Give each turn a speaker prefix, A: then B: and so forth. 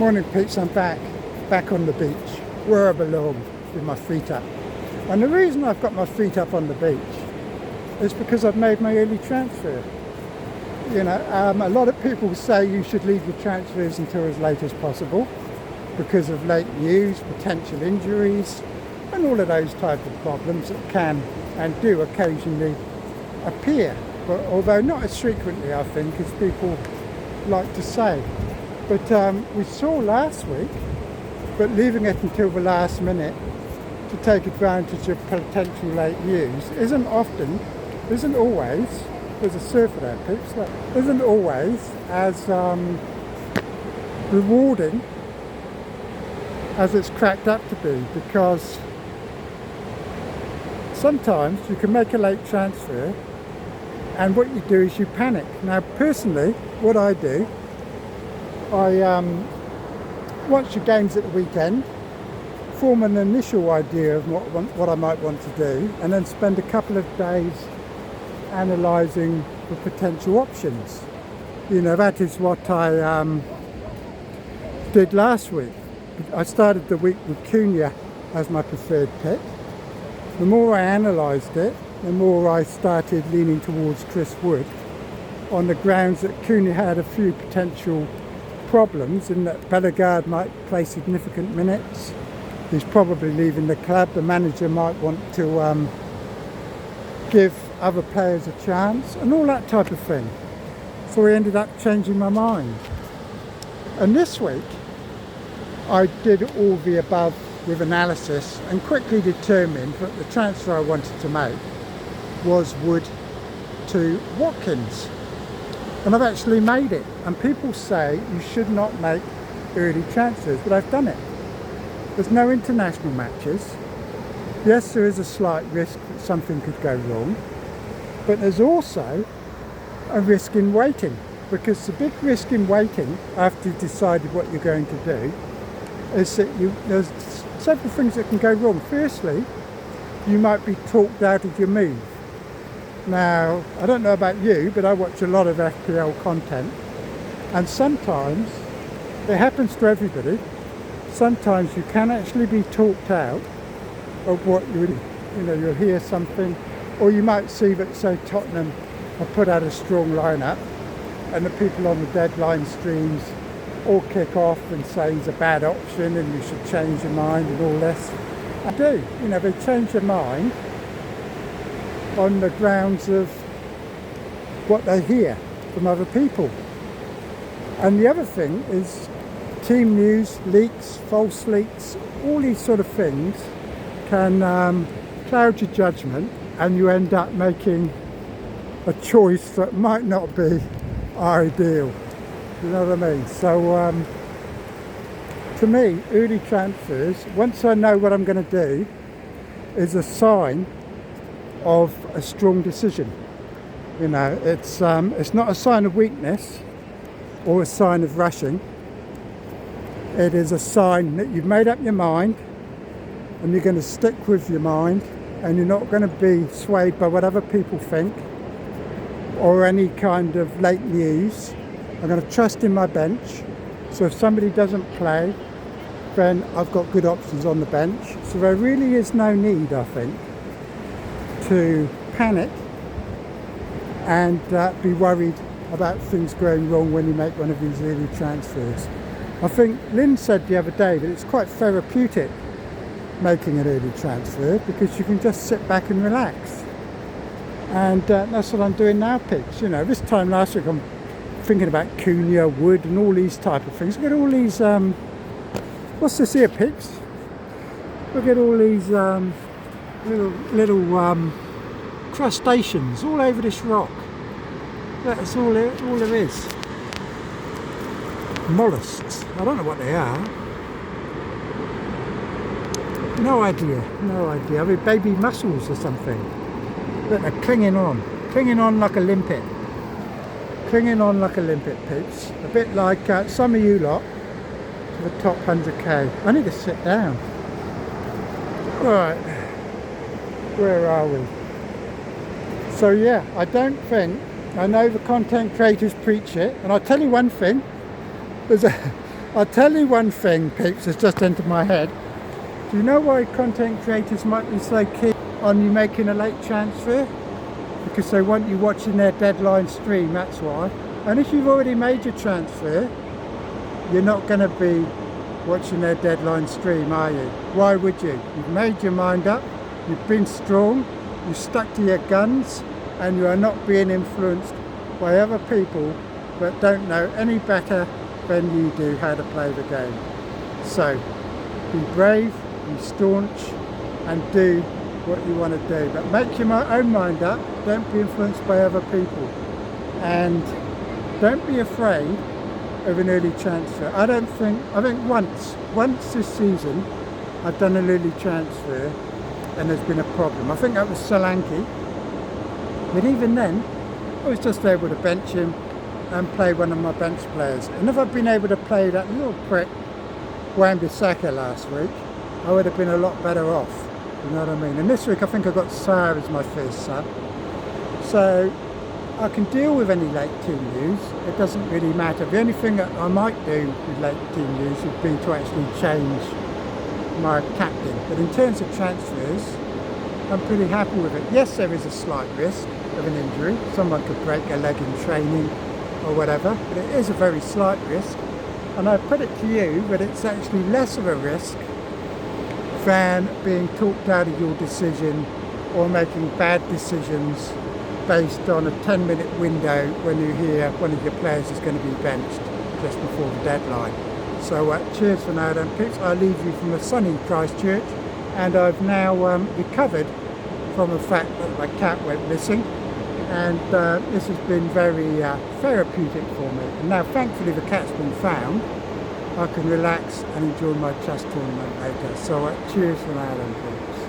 A: Morning Pete's, I'm back on the beach, where I belong, with my feet up. And the reason I've got my feet up on the beach is because I've made my early transfer. A lot of people say you should leave your transfers until as late as possible because of late news, potential injuries, and all of those type of problems that can and do occasionally appear, but although not as frequently, I think, as people like to say. But we saw last week, but leaving it until the last minute to take advantage of potential late news isn't always, there's a surfer there, peeps, isn't always as rewarding as it's cracked up to be, because sometimes you can make a late transfer and what you do is you panic. Now personally, what I do, I watch the games at the weekend, form an initial idea of what I might want to do, and then spend a couple of days analysing the potential options. That is what I did last week. I started the week with Cunha as my preferred pick. The more I analysed it, the more I started leaning towards Chris Wood, on the grounds that Cunha had a few potential problems, in that Bellegarde might play significant minutes. He's probably leaving the club. The manager might want to give other players a chance and all that type of thing. So I ended up changing my mind. And this week I did all the above with analysis and quickly determined that the transfer I wanted to make was Wood to Watkins. And I've actually made it. And people say you should not make early transfers, but I've done it. There's no international matches. Yes, there is a slight risk that something could go wrong, but there's also a risk in waiting, because the big risk in waiting after you've decided what you're going to do is that there's several things that can go wrong. Firstly, you might be talked out of your move. Now, I don't know about you, but I watch a lot of FPL content, and sometimes, it happens to everybody, sometimes you can actually be talked out of what you'll hear something, or you might see that, say, Tottenham have put out a strong lineup, and the people on the deadline streams all kick off and say it's a bad option and you should change your mind and all this. I do, they change their mind on the grounds of what they hear from other people. And the other thing is team news, leaks, false leaks, all these sort of things can cloud your judgment, and you end up making a choice that might not be ideal. You know what I mean? So to me, early transfers, once I know what I'm going to do, is a sign of a strong decision. It's not a sign of weakness or a sign of rushing. It is a sign that you've made up your mind and you're going to stick with your mind, and you're not going to be swayed by what other people think or any kind of late news. I'm going to trust in my bench. So if somebody doesn't play, then I've got good options on the bench. So there really is no need, I think, to panic and be worried about things going wrong when you make one of these early transfers. I think Lynn said the other day that it's quite therapeutic making an early transfer, because you can just sit back and relax. And that's what I'm doing now, Pigs. This time last week I'm thinking about Cunha, Wood and all these type of things. Look at all these, what's this here, Pigs? Look at all these little crustaceans all over this rock. That's all there is. Mollusks. I don't know what they are. No idea. I mean, baby mussels or something. Look, they're clinging on like a limpet. Clinging on like a limpet, peeps. A bit like some of you lot to the top 100k. I need to sit down. Right. Where are we? So yeah, I know the content creators preach it, and I'll tell you one thing, there's I'll tell you one thing, peeps, that's just entered my head. Do you know why content creators might be so keen on you making a late transfer? Because they want you watching their deadline stream, that's why. And if you've already made your transfer, you're not going to be watching their deadline stream, are you? Why would you? You've made your mind up, you've been strong, you've stuck to your guns, and you are not being influenced by other people that don't know any better than you do how to play the game. So, be brave, be staunch, and do what you want to do. But make your own mind up, don't be influenced by other people. And don't be afraid of an early transfer. I think once this season, I've done an early transfer and there's been a problem. I think that was Solanke. But even then, I was just able to bench him and play one of my bench players. And if I'd been able to play that little prick, Wan-Bissaka, last week, I would have been a lot better off. You know what I mean? And this week I think I got Sarr as my first sub. So I can deal with any late team news. It doesn't really matter. The only thing that I might do with late team news would be to actually change my captain. But in terms of transfers, I'm pretty happy with it. Yes, there is a slight risk of an injury. Someone could break a leg in training or whatever, but it is a very slight risk. And I put it to you that it's actually less of a risk than being talked out of your decision or making bad decisions based on a 10-minute window when you hear one of your players is going to be benched just before the deadline. So cheers for now then, Pips. I leave you from a sunny Christchurch, and I've now recovered from the fact that my cat went missing, and this has been very therapeutic for me. And now thankfully the cat's been found, I can relax and enjoy my chess tournament later. So cheers for now then, Pips.